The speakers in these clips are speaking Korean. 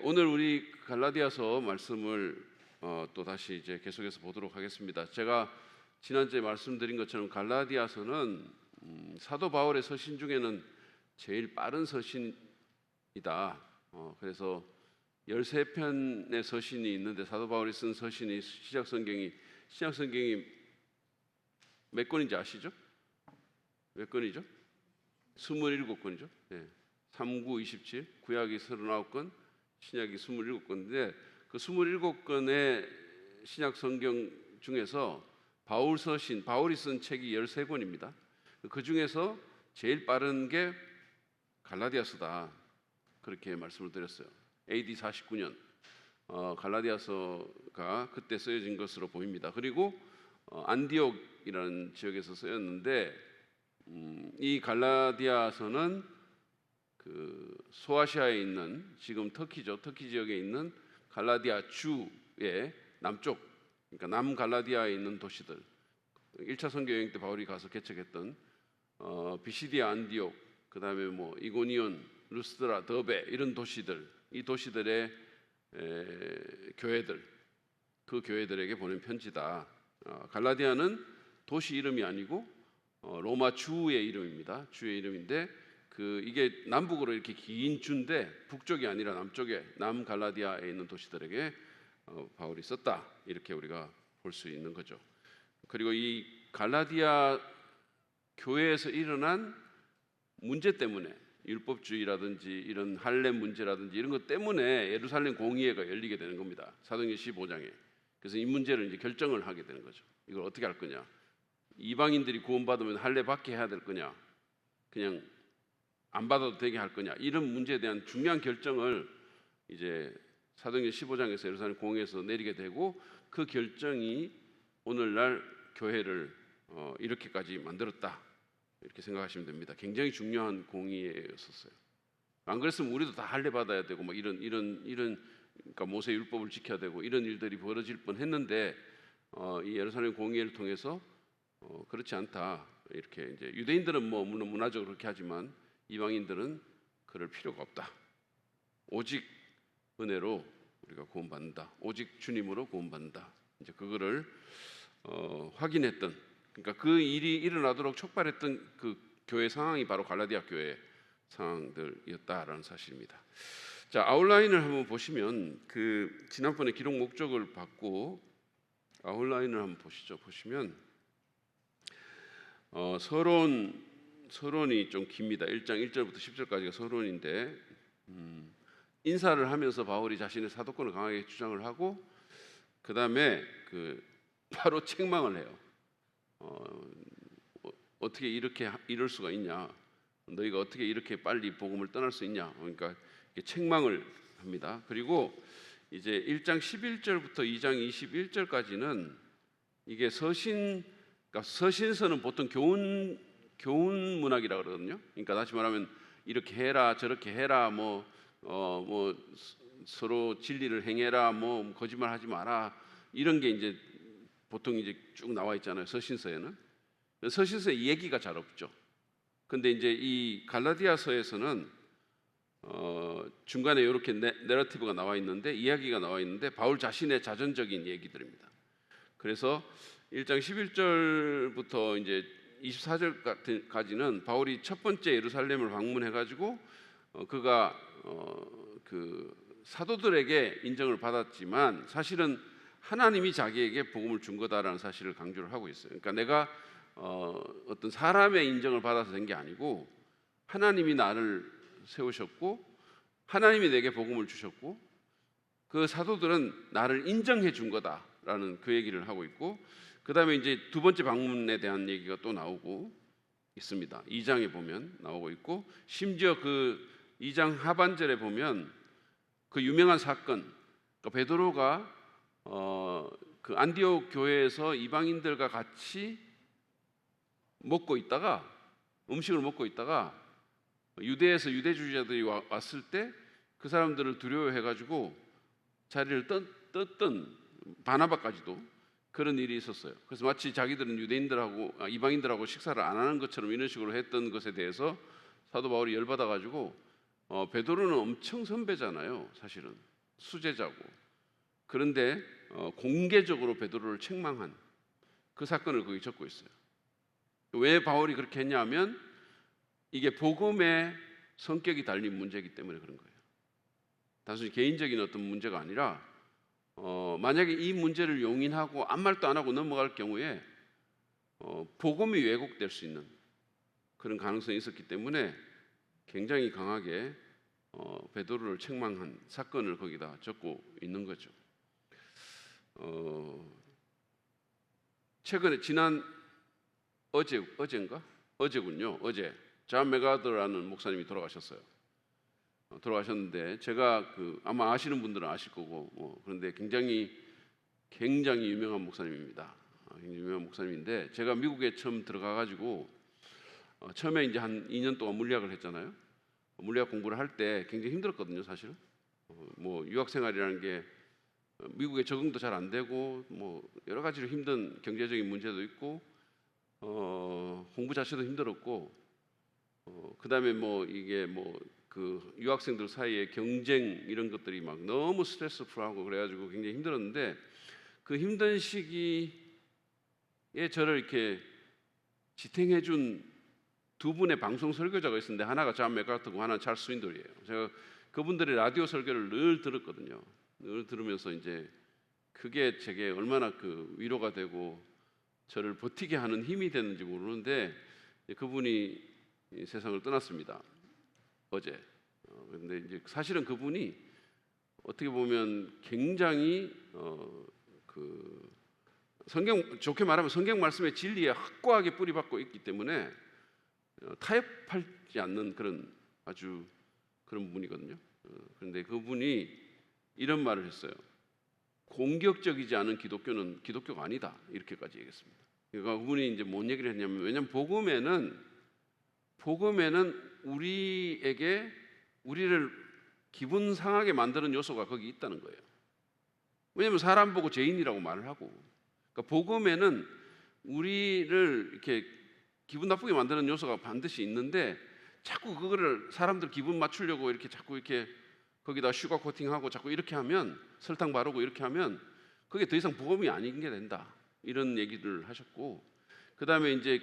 오늘 우리 갈라디아서 말씀을 또 다시 이제 계속해서 보도록 하겠습니다. 제가 지난주에 말씀드린 것처럼 갈라디아서는 사도 바울의 서신 중에는 제일 빠른 서신이다. 그래서 13편의 서신이 있는데 사도 바울이 쓴 서신이 신약 성경이 몇 권인지 아시죠? 몇 권이죠? 27권이죠. 네. 3, 9, 27, 구약이 39권, 신약이 27권인데 그 27권의 신약 성경 중에서 바울이 쓴 책이 13권입니다. 그 중에서 제일 빠른 게 갈라디아서다. 그렇게 말씀을 드렸어요. AD 49년 갈라디아서가 그때 쓰여진 것으로 보입니다. 그리고 안디옥이라는 지역에서 쓰였는데 이 갈라디아서는 그 소아시아에 있는 지금 터키죠. 터키 지역에 있는 갈라디아 주의 남쪽, 그러니까 남갈라디아에 있는 도시들, 1차 선교 여행 때 바울이 가서 개척했던 비시디아, 안디옥, 그 다음에 뭐 이고니온, 루스드라, 더베 이런 도시들, 이 도시들의 교회들, 그 교회들에게 보낸 편지다. 갈라디아는 도시 이름이 아니고 로마 주의 이름입니다. 주의 이름인데 이게 남북으로 이렇게 긴 주인데 북쪽이 아니라 남쪽에 남갈라디아에 있는 도시들에게 바울이 썼다. 이렇게 우리가 볼 수 있는 거죠. 그리고 이 갈라디아 교회에서 일어난 문제 때문에 율법주의라든지 이런 할렘 문제라든지 이런 것 때문에 예루살렘 공의회가 열리게 되는 겁니다. 사도행전 15장에. 그래서 이 문제를 이제 결정을 하게 되는 거죠. 이걸 어떻게 할 거냐? 이방인들이 구원받으면 할례 받게 해야 될 거냐? 그냥 안 받아도 되게 할 거냐? 이런 문제에 대한 중요한 결정을 이제 사도행전 15장에서 예루살렘 공회에서 내리게 되고 그 결정이 오늘날 교회를 이렇게까지 만들었다. 이렇게 생각하시면 됩니다. 굉장히 중요한 공의였었어요. 안 그랬으면 우리도 다 할례 받아야 되고 뭐 이런 그러니까 모세 율법을 지켜야 되고 이런 일들이 벌어질 뻔했는데 이 예루살렘 공의회를 통해서 그렇지 않다. 이렇게 이제 유대인들은 뭐 물론 문화적으로 그렇게 하지만 이방인들은 그럴 필요가 없다. 오직 은혜로 우리가 구원받는다. 오직 주님으로 구원받는다. 이제 그거를 확인했던, 그러니까 그 일이 일어나도록 촉발했던 그 교회 상황이 바로 갈라디아 교회 상황들이었다라는 사실입니다. 자, 아웃라인을 한번 보시면 그 지난번에 기록 목적을 받고 아웃라인을 한번 보시죠. 보시면 서론이 좀 깁니다. 1장 1절부터 10절까지가 서론인데 인사를 하면서 바울이 자신의 사도권을 강하게 주장을 하고 그 다음에 바로 책망을 해요. 어떻게 이렇게 이럴 수가 있냐? 너희가 어떻게 이렇게 빨리 복음을 떠날 수 있냐? 그러니까 책망을 합니다. 그리고 이제 1장 11절부터 2장 21절까지는 이게 그러니까 서신서는 보통 교훈 문학이라 그러거든요. 그러니까 다시 말하면 이렇게 해라, 저렇게 해라, 뭐 서로 진리를 행해라, 뭐 거짓말하지 마라, 이런 게 이제 보통 이제 쭉 나와 있잖아요. 서신서에는. 서신서에 얘기가 잘 없죠. 근데 이제 이 갈라디아서에서는 중간에 이렇게 내러티브가 나와 있는데, 이야기가 나와 있는데 바울 자신의 자전적인 얘기들입니다. 그래서 1장 11절부터 이제 24절까지는 바울이 첫 번째 예루살렘을 방문해가지고 그가 그 사도들에게 인정을 받았지만 사실은 하나님이 자기에게 복음을 준 거다라는 사실을 강조를 하고 있어요. 그러니까 내가 어떤 사람의 인정을 받아서 된 게 아니고 하나님이 나를 세우셨고 하나님이 내게 복음을 주셨고 그 사도들은 나를 인정해 준 거다라는 그 얘기를 하고 있고, 그 다음에 이제 두 번째 방문에 대한 얘기가 또 나오고 있습니다. 2장에 보면 나오고 있고, 심지어 그 2장 하반절에 보면 그 유명한 사건, 그러니까 베드로가 그 안디옥 교회에서 이방인들과 같이 음식을 먹고 있다가 유대에서 유대주의자들이 왔을 때 그 사람들을 두려워해가지고 자리를 떴던 바나바까지도 그런 일이 있었어요. 그래서 마치 자기들은 이방인들하고 식사를 안 하는 것처럼 이런 식으로 했던 것에 대해서 사도 바울이 열받아가지고 베드로는 엄청 선배잖아요. 사실은 수제자고, 그런데 공개적으로 베드로를 책망한 그 사건을 거기 적고 있어요. 왜 바울이 그렇게 했냐면 이게 복음의 성격이 달린 문제이기 때문에 그런 거예요. 단순히 개인적인 어떤 문제가 아니라 만약에 이 문제를 용인하고 아무 말도 안 하고 넘어갈 경우에 복음이 왜곡될 수 있는 그런 가능성이 있었기 때문에 굉장히 강하게 베드로를 책망한 사건을 거기다 적고 있는 거죠. 최근에 지난 어제군요. 어제 존 맥아더라는 목사님이 돌아가셨어요. 돌아가셨는데 제가 아마 아시는 분들은 아실 거고 그런데 굉장히 유명한 목사님입니다. 굉장히 유명한 목사님인데 제가 미국에 처음 들어가가지고 처음에 이제 한 2년 동안 물리학을 했잖아요. 물리학 공부를 할 때 굉장히 힘들었거든요, 사실은. 유학 생활이라는 게 미국에 적응도 잘 안 되고 여러 가지로 힘든 경제적인 문제도 있고 공부 자체도 힘들었고 그다음에 이게 그 유학생들 사이에 경쟁 이런 것들이 막 너무 스트레스풀하고 그래가지고 굉장히 힘들었는데 그 힘든 시기에 저를 이렇게 지탱해준 두 분의 방송 설교자가 있었는데 하나가 존 맥가트고 하나는 찰스 스윈들이에요. 제가 그분들의 라디오 설교를 늘 들었거든요. 늘 들으면서 이제 그게 제게 얼마나 위로가 되고 저를 버티게 하는 힘이 됐는지 모르는데 그분이 세상을 떠났습니다. 어제. 그런데 이제 사실은 그분이 어떻게 보면 굉장히 좋게 말하면 성경 말씀의 진리에 확고하게 뿌리박고 있기 때문에 타협하지 않는 그런 아주 그런 분이거든요. 그런데 그분이 이런 말을 했어요. 공격적이지 않은 기독교는 기독교가 아니다. 이렇게까지 얘기했습니다. 그러니까 그분이 이제 뭔 얘기를 했냐면 왜냐하면 복음에는 우리를 기분 상하게 만드는 요소가 거기 있다는 거예요. 왜냐하면 사람 보고 죄인이라고 말을 하고, 그러니까 복음에는 우리를 이렇게 기분 나쁘게 만드는 요소가 반드시 있는데 자꾸 그거를 사람들 기분 맞추려고 이렇게 자꾸 이렇게 거기다 슈가 코팅하고 자꾸 이렇게 하면 설탕 바르고 이렇게 하면 그게 더 이상 복음이 아닌 게 된다. 이런 얘기를 하셨고 그 다음에 이제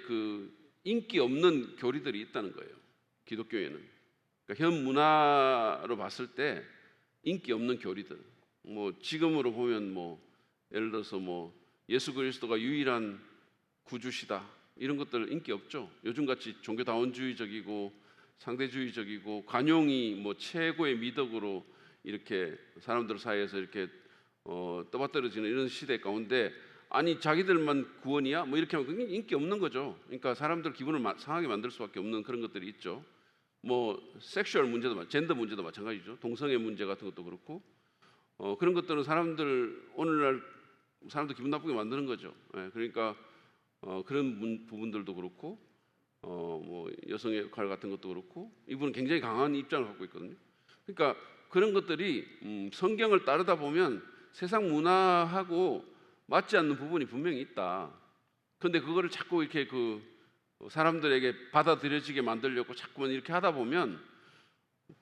인기 없는 교리들이 있다는 거예요. 기독교에는. 그러니까 현 문화로 봤을 때 인기 없는 교리들. 지금으로 보면 예를 들어서 예수 그리스도가 유일한 구주시다. 이런 것들 인기 없죠. 요즘같이 종교다원주의적이고 상대주의적이고 관용이 최고의 미덕으로 이렇게 사람들 사이에서 이렇게 떠받들어지는 이런 시대 가운데 아니 자기들만 구원이야? 이렇게 하면 그게 인기 없는 거죠. 그러니까 사람들 기분을 상하게 만들 수밖에 없는 그런 것들이 있죠. 섹슈얼 문제도 젠더 문제도 마찬가지죠. 동성애 문제 같은 것도 그렇고 그런 것들은 오늘날 사람들 기분 나쁘게 만드는 거죠. 그러니까 그런 부분들도 그렇고 여성의 역할 같은 것도 그렇고 이분은 굉장히 강한 입장을 갖고 있거든요. 그러니까 그런 것들이 성경을 따르다 보면 세상 문화하고 맞지 않는 부분이 분명히 있다. 그런데 그거를 자꾸 이렇게 사람들에게 받아들여지게 만들려고 자꾸만 이렇게 하다 보면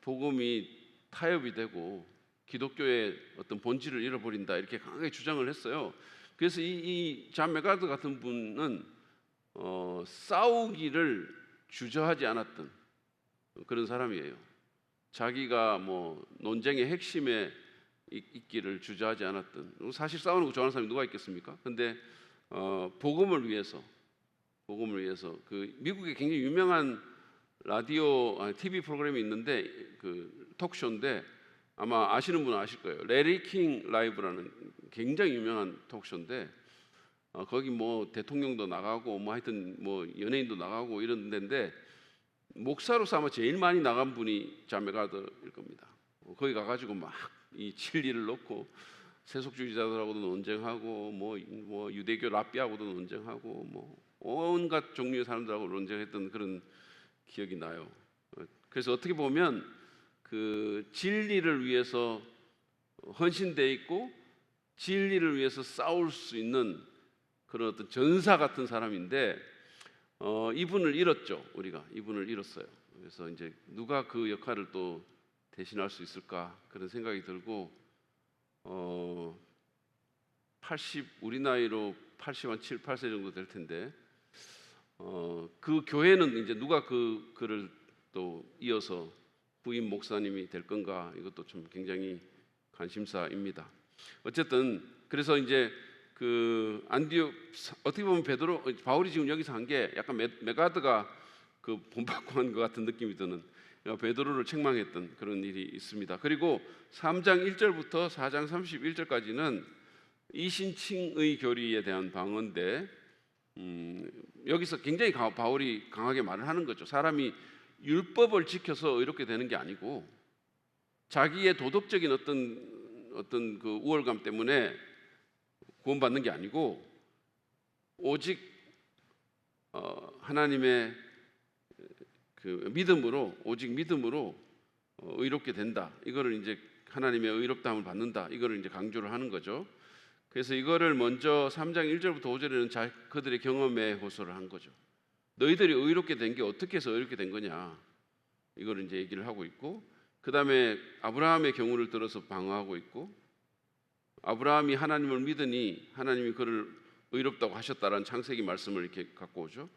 복음이 타협이 되고 기독교의 어떤 본질을 잃어버린다 이렇게 강하게 주장을 했어요. 그래서 이 존 맥가트 같은 분은 싸우기를 주저하지 않았던 그런 사람이에요. 자기가 논쟁의 핵심에 있기를 주저하지 않았던. 사실 싸우는 거 좋아하는 사람이 누가 있겠습니까? 근데 복음을 위해서 미국에 굉장히 유명한 라디오 TV 프로그램이 있는데 토크쇼인데 아마 아시는 분은 아실 거예요. 레리 킹 라이브라는 굉장히 유명한 토크쇼인데 거기 대통령도 나가고 하여튼 연예인도 나가고 이런 데인데 목사로서 아마 제일 많이 나간 분이 존 맥가트일 겁니다. 거기 가가지고 막 이 진리를 놓고 세속주의자들하고도 논쟁하고 유대교 랍비하고도 논쟁하고 온갖 종류의 사람들하고 논쟁했던 그런 기억이 나요. 그래서 어떻게 보면 진리를 위해서 헌신되어 있고 진리를 위해서 싸울 수 있는 그런 어떤 전사 같은 사람인데 이분을 잃었죠. 우리가 이분을 잃었어요. 그래서 이제 누가 그 역할을 또 대신할 수 있을까 그런 생각이 들고 어, 80 우리 나이로 80 한 7, 8세 정도 될 텐데 그 교회는 이제 누가 그 글을 또 이어서 부임 목사님이 될 건가, 이것도 좀 굉장히 관심사입니다. 어쨌든 그래서 이제 그 안디옥, 어떻게 보면 베드로 바울이 지금 여기서 한 게 약간 메가드가 그 본받고 한 것 같은 느낌이 드는, 베드로를 책망했던 그런 일이 있습니다. 그리고 3장 1절부터 4장 31절까지는 이신칭의 교리에 대한 방언인데 여기서 굉장히 바울이 강하게 말을 하는 거죠. 사람이 율법을 지켜서 의롭게 되는 게 아니고 자기의 도덕적인 어떤 그 우월감 때문에 구원받는 게 아니고 오직 하나님의 그 믿음으로, 오직 믿음으로 의롭게 된다. 이거를 이제 하나님의 의롭다함을 받는다. 이거를 이제 강조를 하는 거죠. 그래서 이거를 먼저 3장 1절부터 5절에는 그들의 경험에 호소를 한 거죠. 너희들이 의롭게 된 게 어떻게 해서 의롭게 된 거냐, 이거를 이제 얘기를 하고 있고, 그 다음에 아브라함의 경우를 들어서 방어하고 있고, 아브라함이 하나님을 믿으니 하나님이 그를 의롭다고 하셨다라는 창세기 말씀을 이렇게 갖고 오죠.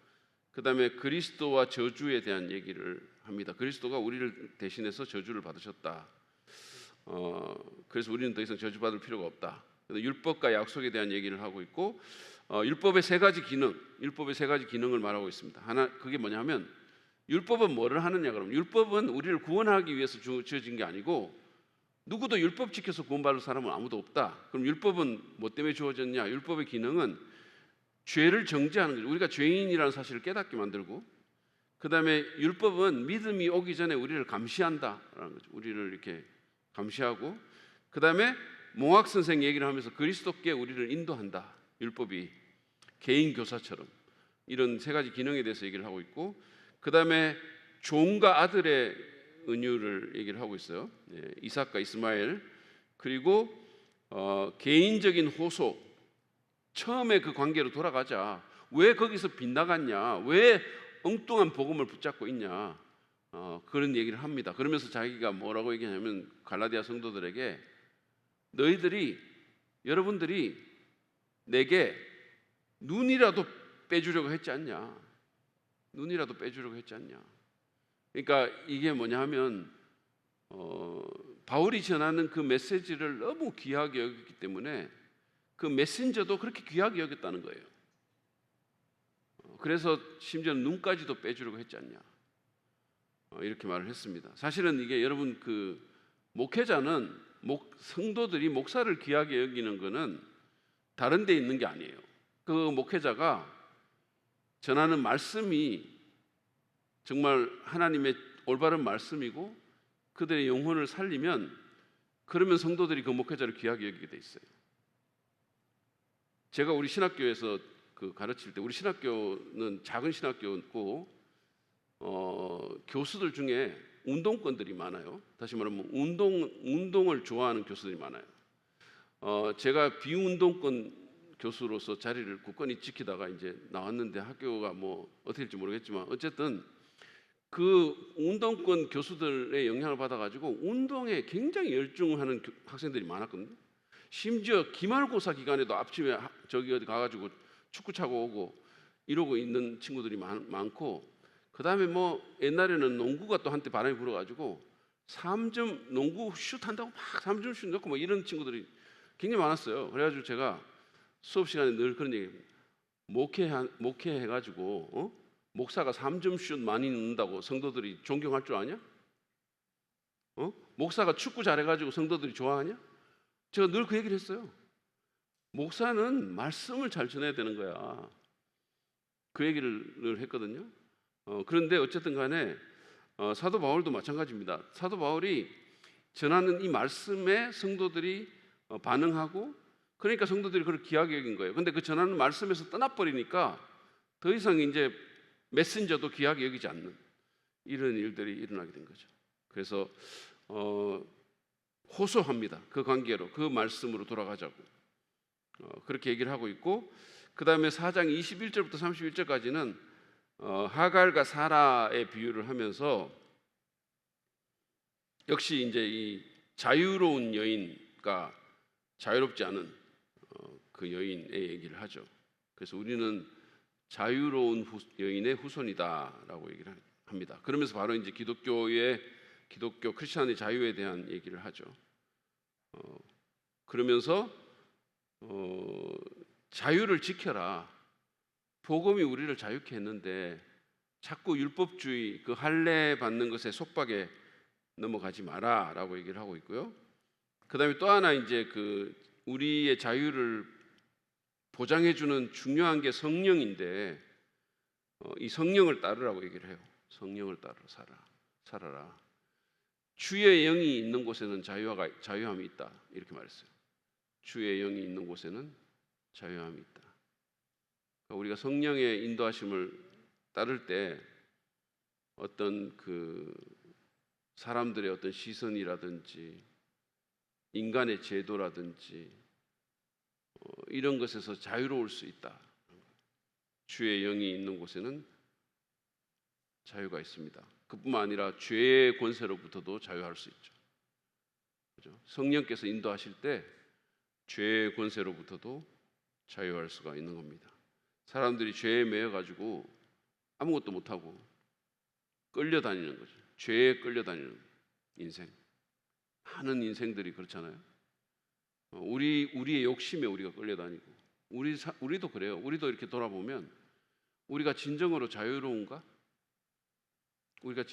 그 다음에 그리스도와 저주에 대한 얘기를 합니다. 그리스도가 우리를 대신해서 저주를 받으셨다. 그래서 우리는 더 이상 저주받을 필요가 없다. 율법과 약속에 대한 얘기를 하고 있고, 율법의 세 가지 기능을 말하고 있습니다. 하나, 그게 뭐냐면 율법은 뭐를 하느냐 그러면, 율법은 우리를 구원하기 위해서 주어진 게 아니고 누구도 율법 지켜서 구원받을 사람은 아무도 없다. 그럼 율법은 뭐 때문에 주어졌냐? 율법의 기능은 죄를 정죄하는 거죠. 우리가 죄인이라는 사실을 깨닫게 만들고, 그 다음에 율법은 믿음이 오기 전에 우리를 감시한다라는 거죠. 우리를 이렇게 감시하고, 그 다음에 몽학 선생 얘기를 하면서 그리스도께 우리를 인도한다. 율법이 개인 교사처럼, 이런 세 가지 기능에 대해서 얘기를 하고 있고, 그 다음에 종과 아들의 은유를 얘기를 하고 있어요. 이삭과 이스마엘. 그리고 개인적인 호소, 처음에 그 관계로 돌아가자. 왜 거기서 빗나갔냐, 왜 엉뚱한 복음을 붙잡고 있냐, 그런 얘기를 합니다. 그러면서 자기가 뭐라고 얘기하냐면, 갈라디아 성도들에게 여러분들이 내게 눈이라도 빼주려고 했지 않냐, 눈이라도 빼주려고 했지 않냐. 그러니까 이게 뭐냐 하면 바울이 전하는 그 메시지를 너무 귀하게 여겼기 때문에 그 메신저도 그렇게 귀하게 여겼다는 거예요. 그래서 심지어는 눈까지도 빼주려고 했지 않냐, 이렇게 말을 했습니다. 사실은 이게 여러분, 그 목회자는, 성도들이 목사를 귀하게 여기는 거는 다른 데 있는 게 아니에요. 그 목회자가 전하는 말씀이 정말 하나님의 올바른 말씀이고 그들의 영혼을 살리면, 그러면 성도들이 그 목회자를 귀하게 여기게 돼 있어요. 제가 우리 신학교에서 그 가르칠 때, 우리 신학교는 작은 신학교고 교수들 중에 운동권들이 많아요. 다시 말하면 운동을 좋아하는 교수들이 많아요. 제가 비운동권 교수로서 자리를 굳건히 지키다가 이제 나왔는데, 학교가 뭐 어떻게 될지 모르겠지만 어쨌든 그 운동권 교수들의 영향을 받아가지고 운동에 굉장히 열중하는 학생들이 많았거든요. 심지어 기말고사 기간에도 아침에 저기 어디 가가지고 축구 차고 오고 이러고 있는 친구들이 많고, 그 다음에 뭐 옛날에는 농구가 또 한때 바람이 불어가지고 3점 농구 슛 한다고 막 3점 슛 넣고 뭐 이런 친구들이 굉장히 많았어요. 그래가지고 제가 수업 시간에 늘 그런 얘기, 목회해가지고 목사가 3점 슛 많이 넣는다고 성도들이 존경할 줄 아냐? 목사가 축구 잘해가지고 성도들이 좋아하냐? 제가 늘 그 얘기를 했어요. 목사는 말씀을 잘 전해야 되는 거야. 그 얘기를 늘 했거든요. 그런데 어쨌든 간에 사도 바울도 마찬가지입니다. 사도 바울이 전하는 이 말씀에 성도들이 반응하고, 그러니까 성도들이 그걸 귀하게 여긴 거예요. 근데 그 전하는 말씀에서 떠나버리니까 더 이상 이제 메신저도 귀하게 여기지 않는 이런 일들이 일어나게 된 거죠. 그래서 호소합니다. 그 관계로, 그 말씀으로 돌아가자고 그렇게 얘기를 하고 있고, 그 다음에 4장 21절부터 31절까지는 하갈과 사라의 비유를 하면서 역시 이제 이 자유로운 여인과 자유롭지 않은 그 여인의 얘기를 하죠. 그래서 우리는 자유로운 여인의 후손이다라고 얘기를 합니다. 그러면서 바로 이제 기독교 크리스천의 자유에 대한 얘기를 하죠. 그러면서 자유를 지켜라. 복음이 우리를 자유케 했는데 자꾸 율법주의 그 할례 받는 것에 속박에 넘어가지 마라라고 얘기를 하고 있고요. 그다음에 또 하나 이제 그 우리의 자유를 보장해 주는 중요한 게 성령인데 이 성령을 따르라고 얘기를 해요. 성령을 따라 살아라. 주의 영이 있는 곳에는 자유함이 있다. 이렇게 말했어요. 주의 영이 있는 곳에는 자유함이 있다. 그러니까 우리가 성령의 인도하심을 따를 때 어떤 그 사람들의 어떤 시선이라든지 인간의 제도라든지 이런 것에서 자유로울 수 있다. 주의 영이 있는 곳에는 자유가 있습니다. 그뿐만 아니라 죄의 권세로부터도 자유할 수 있죠. 그렇죠? 성령께서 인도하실 때 죄의 권세로부터도 자유할 수가 있는 겁니다. 사람들이 죄에 매여 가지고 아무것도 못하고 끌려다니는 거죠. 죄에 끌려다니는 인생. 많은 인생들이 그렇잖아요. 우리의 욕심에 우리가 끌려다니고 우리도 그래요. 우리도 이렇게 돌아보면 우리가 진정으로 자유로운가? 우리가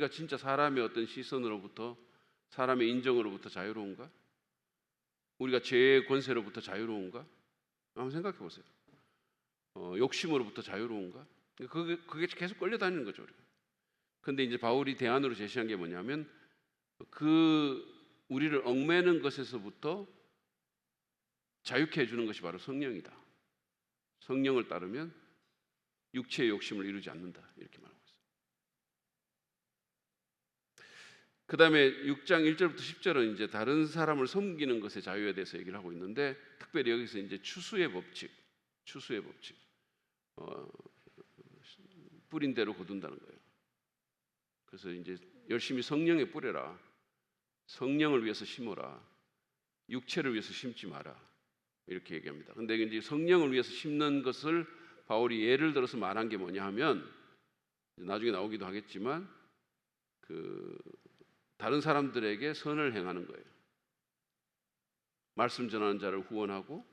진짜 사람의 어떤 시선으로부터 사람의 인정으로부터 자유로운가? 우리가 죄의 권세로부터 자유로운가? 한번 생각해 보세요. 욕심으로부터 자유로운가? 그게 계속 끌려다니는 거죠. 그런데 이제 바울이 대안으로 제시한 게 뭐냐면 그 우리를 얽매는 것에서부터 자유케 해주는 것이 바로 성령이다. 성령을 따르면 육체의 욕심을 이루지 않는다. 이렇게 말하고 있어요. 그 다음에 6장 1절부터 10절은 이제 다른 사람을 섬기는 것의 자유에 대해서 얘기를 하고 있는데 특별히 여기서 이제 추수의 법칙 뿌린 대로 거둔다는 거예요. 그래서 이제 열심히 성령에 뿌려라. 성령을 위해서 심어라. 육체를 위해서 심지 마라. 이렇게 얘기합니다. 근데 이제 성령을 위해서 심는 것을 바울이 예를 들어서 말한 게 뭐냐 하면 나중에 나오기도 하겠지만 그 다른 사람들에게 선을 행하는 거예요. 말씀 전하는 자를 후원하고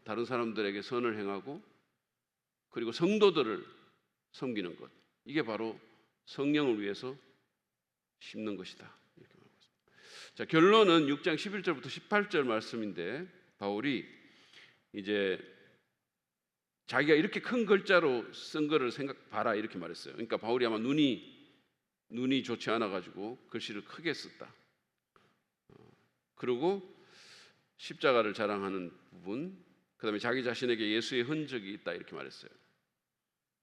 다른 사람들에게 선을 행하고 그리고 성도들을 섬기는 것. 이게 바로 성령을 위해서 심는 것이다. 이렇게 말하고 있습니다. 자, 결론은 6장 11절부터 18절 말씀인데 바울이 이제 자기가 이렇게 큰 글자로 쓴 거를 봐라 이렇게 말했어요. 그러니까 바울이 아마 눈이 좋지 않아 가지고 글씨를 크게 썼다. 그리고 십자가를 자랑하는 부분, 그다음에 자기 자신에게 예수의 흔적이 있다 이렇게 말했어요.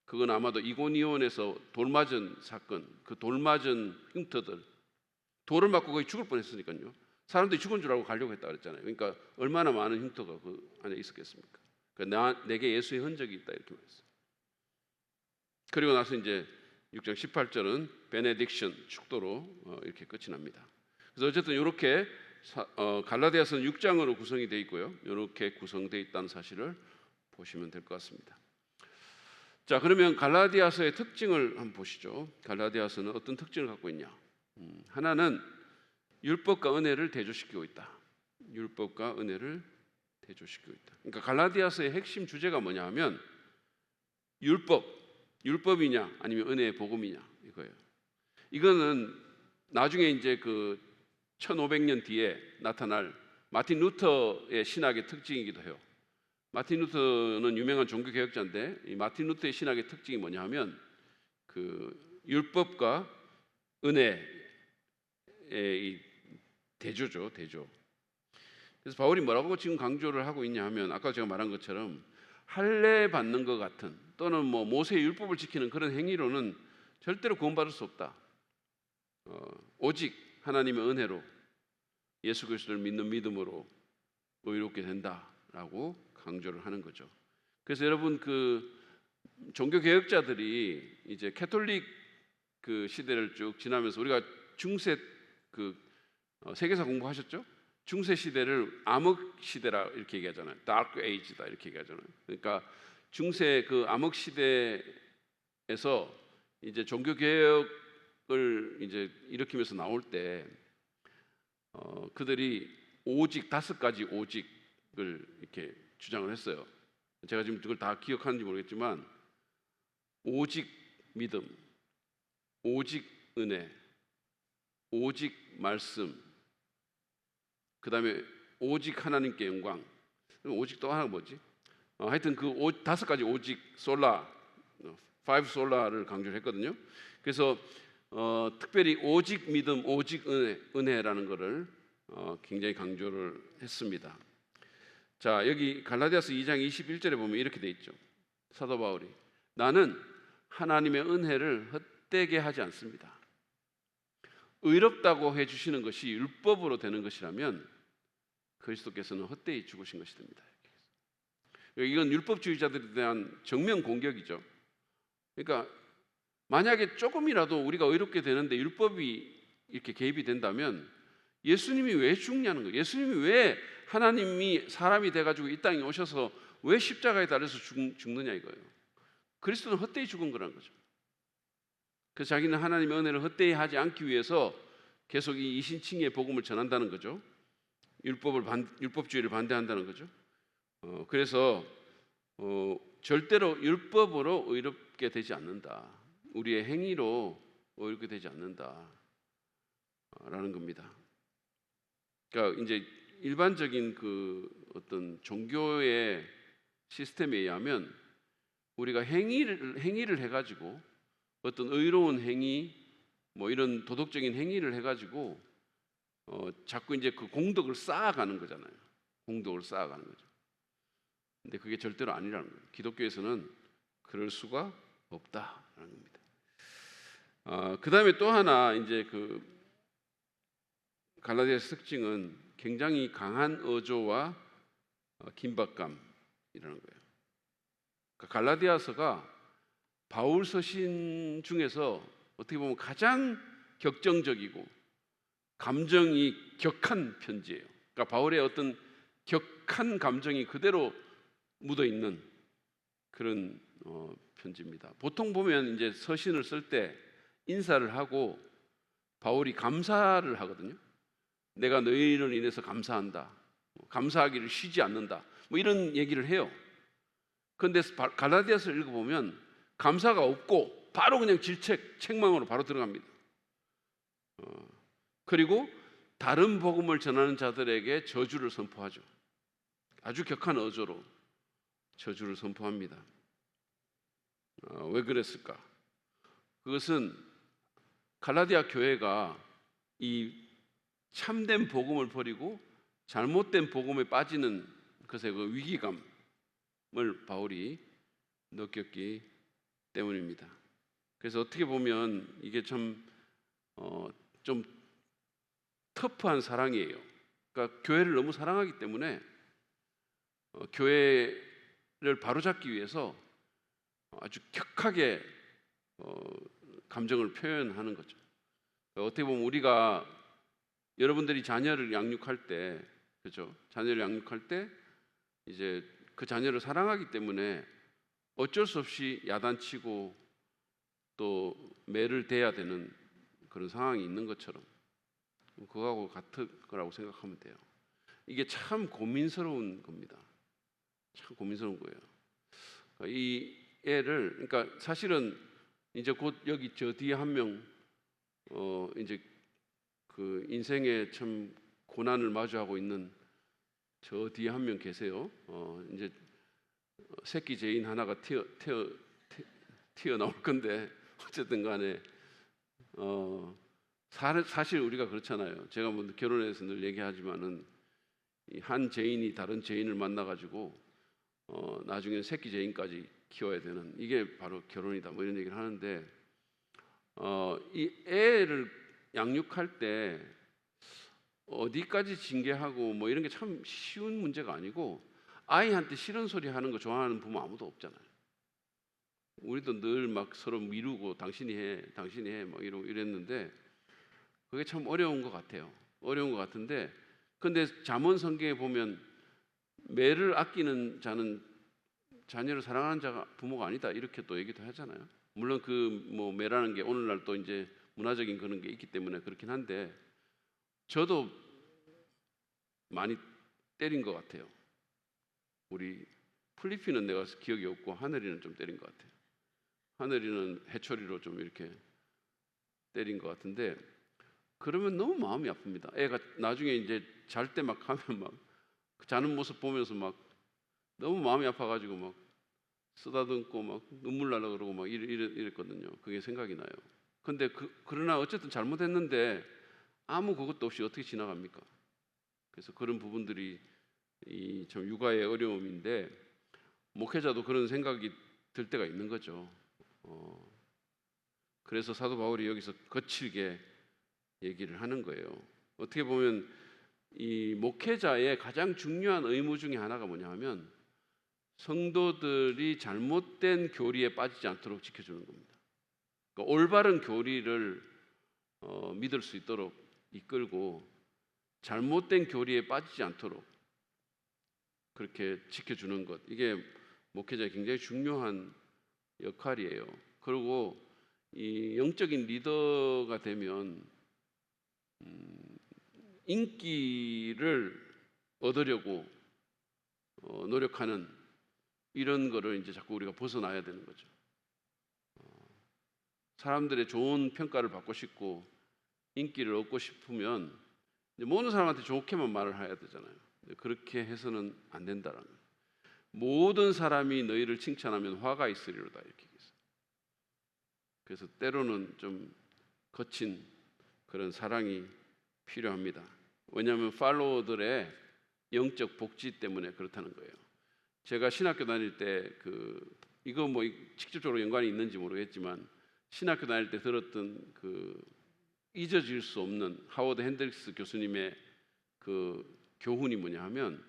그건 아마도 이고니온에서 돌 맞은 사건, 그 돌 맞은 흉터들, 돌을 맞고 거의 죽을 뻔했으니까요. 사람들이 죽은 줄 알고 가려고 했다 그랬잖아요. 그러니까 얼마나 많은 흉터가 그 안에 있었겠습니까? 그러니까 내게 예수의 흔적이 있다 이렇게 말했어요. 그리고 나서 이제 6장 18절은 베네딕션 축도로 이렇게 끝이 납니다. 그래서 어쨌든 이렇게 갈라디아서는 6장으로 구성이 되어 있고요. 이렇게 구성되어 있다는 사실을 보시면 될 것 같습니다. 자, 그러면 갈라디아서의 특징을 한번 보시죠. 갈라디아서는 어떤 특징을 갖고 있냐? 하나는 율법과 은혜를 대조시키고 있다. 율법과 은혜를 대조시키고 있다. 그러니까 갈라디아서의 핵심 주제가 뭐냐 하면 율법이냐 아니면 은혜의 복음이냐 이거예요. 이거는 나중에 이제 그 1500년 뒤에 나타날 마틴 루터의 신학의 특징이기도 해요. 마틴 루터는 유명한 종교 개혁자인데 이 마틴 루터의 신학의 특징이 뭐냐 하면 그 율법과 은혜의 이 대조죠, 대조. 그래서 바울이 뭐라고 지금 강조를 하고 있냐 하면 아까 제가 말한 것처럼 할례 받는 것 같은 또는 뭐 모세의 율법을 지키는 그런 행위로는 절대로 구원받을 수 없다. 오직 하나님의 은혜로 예수 그리스도를 믿는 믿음으로 의롭게 된다라고 강조를 하는 거죠. 그래서 여러분 그 종교 개혁자들이 이제 캐톨릭 그 시대를 쭉 지나면서 우리가 중세 그 세계사 공부하셨죠? 중세 시대를 암흑 시대라 이렇게 얘기하잖아요. Dark Age다 이렇게 얘기하잖아요. 그러니까 중세 그 암흑 시대에서 이제 종교 개혁을 이제 일으키면서 나올 때 그들이 오직 5가지 오직을 이렇게 주장을 했어요. 제가 지금 그걸 다 기억하는지 모르겠지만 오직 믿음, 오직 은혜, 오직 말씀, 그 다음에 오직 하나님께 영광. 오직 또 하나 뭐지? 하여튼 그 5가지 오직 솔라, 5 솔라를 강조를 했거든요. 그래서 특별히 오직 믿음, 오직 은혜라는 것을 굉장히 강조를 했습니다. 자, 여기 갈라디아서 2장 21절에 보면 이렇게 돼 있죠. 사도 바울이 나는 하나님의 은혜를 헛되게 하지 않습니다. 의롭다고 해주시는 것이 율법으로 되는 것이라면 그리스도께서는 헛되이 죽으신 것이 됩니다. 이건 율법주의자들에 대한 정면 공격이죠. 그러니까 만약에 조금이라도 우리가 의롭게 되는데 율법이 이렇게 개입이 된다면 예수님이 왜 죽냐는 거예요. 예수님이 왜 하나님이 사람이 돼가지고 이 땅에 오셔서 왜 십자가에 달려서 죽느냐 이거예요. 그리스도는 헛되이 죽은 거라는 거죠. 그래서 자기는 하나님의 은혜를 헛되이 하지 않기 위해서 계속 이 이신칭의 복음을 전한다는 거죠. 율법주의를 반대한다는 거죠. 그래서 절대로 율법으로 의롭게 되지 않는다. 우리의 행위로 의롭게 되지 않는다라는 겁니다. 그러니까 이제 일반적인 그 어떤 종교의 시스템에 의하면 우리가 행위를 해가지고 어떤 의로운 행위, 뭐 이런 도덕적인 행위를 해가지고 자꾸 이제 그 공덕을 쌓아가는 거잖아요. 공덕을 쌓아가는 거죠. 근데 그게 절대로 아니라는 거예요. 기독교에서는 그럴 수가 없다라는 겁니다. 그 다음에 또 하나 이제 그 갈라디아서 특징은 굉장히 강한 어조와 긴박감이라는 거예요. 그러니까 갈라디아서가 바울 서신 중에서 어떻게 보면 가장 격정적이고 감정이 격한 편지예요. 그러니까 바울의 어떤 격한 감정이 그대로 묻어 있는 그런 편지입니다. 보통 보면 이제 서신을 쓸 때 인사를 하고 바울이 감사를 하거든요. 내가 너희를 인해서 감사한다. 감사하기를 쉬지 않는다. 뭐 이런 얘기를 해요. 그런데 갈라디아서를 읽어보면 감사가 없고 바로 그냥 책망으로 바로 들어갑니다. 그리고 다른 복음을 전하는 자들에게 저주를 선포하죠. 아주 격한 어조로 저주를 선포합니다. 왜 그랬을까? 그것은 갈라디아 교회가 이 참된 복음을 버리고 잘못된 복음에 빠지는 것의 그 위기감을 바울이 느꼈기 때문입니다. 그래서 어떻게 보면 이게 좀 터프한 사랑이에요. 그러니까 교회를 너무 사랑하기 때문에 교회를 바로잡기 위해서 아주 격하게 감정을 표현하는 거죠. 어떻게 보면 우리가 여러분들이 자녀를 양육할 때, 그렇죠? 자녀를 양육할 때 이제 그 자녀를 사랑하기 때문에 어쩔 수 없이 야단치고 또 매를 대야 되는 그런 상황이 있는 것처럼 그거하고 같을 거라고 생각하면 돼요. 이게 참 고민스러운 겁니다. 참 고민스러운 거예요. 이 애를, 그러니까 사실은 이제 곧 여기 저 뒤에 한 명 이제 그 인생에 참 고난을 마주하고 있는 저 뒤에 한 명 계세요. 이제 새끼 죄인 하나가 튀어나올 건데 어쨌든 간에 사실 우리가 그렇잖아요. 제가 뭐 결혼해서 늘 얘기하지만은 한 죄인이 다른 죄인을 만나가지고 나중에는 새끼 죄인까지 키워야 되는 이게 바로 결혼이다. 뭐 이런 얘기를 하는데 이 애를 양육할 때 어디까지 징계하고 뭐 이런 게 참 쉬운 문제가 아니고 아이한테 싫은 소리 하는 거 좋아하는 부모 아무도 없잖아요. 우리도 늘 막 서로 미루고 당신이 해 막 이랬는데 그게 참 어려운 것 같아요. 어려운 것 같은데 근데 잠언 성경에 보면 매를 아끼는 자는 자녀를 사랑하는 자가 부모가 아니다 이렇게 또 얘기도 하잖아요. 물론 그 뭐 매라는 게 오늘날 또 이제 문화적인 그런 게 있기 때문에 그렇긴 한데 저도 많이 때린 것 같아요. 우리 플리피는 내가 기억이 없고 하늘이는 좀 때린 것 같아요. 하늘이는 해초리로 좀 이렇게 때린 것 같은데 그러면 너무 마음이 아픕니다. 애가 나중에 이제 잘 때 막 하면 막 자는 모습 보면서 막 너무 마음이 아파가지고 막 쓰다듬고 막 눈물 나려 그러고 막 이랬거든요. 그게 생각이 나요. 근데 그러나 어쨌든 잘못했는데 아무 그것도 없이 어떻게 지나갑니까? 그래서 그런 부분들이 참 육아의 어려움인데 목회자도 그런 생각이 들 때가 있는 거죠. 그래서 사도 바울이 여기서 거칠게 얘기를 하는 거예요. 어떻게 보면 이 목회자의 가장 중요한 의무 중에 하나가 뭐냐 하면 성도들이 잘못된 교리에 빠지지 않도록 지켜주는 겁니다. 그러니까 올바른 교리를 믿을 수 있도록 이끌고 잘못된 교리에 빠지지 않도록 그렇게 지켜주는 것, 이게 목회자의 굉장히 중요한 역할이에요. 그리고 이 영적인 리더가 되면 인기를 얻으려고 노력하는 이런 거를 이제 자꾸 우리가 벗어나야 되는 거죠. 사람들의 좋은 평가를 받고 싶고 인기를 얻고 싶으면 모든 사람한테 좋게만 말을 해야 되잖아요. 그렇게 해서는 안 된다라는 거예요. 모든 사람이 너희를 칭찬하면 화가 있으리로다 이렇게 얘기했어요. 그래서 때로는 좀 거친 그런 사랑이 필요합니다. 왜냐하면 팔로워들의 영적 복지 때문에 그렇다는 거예요. 제가 신학교 다닐 때 이거 뭐 직접적으로 연관이 있는지 모르겠지만 신학교 다닐 때 들었던 잊어질 수 없는 하워드 핸드릭스 교수님의 그 교훈이 뭐냐 하면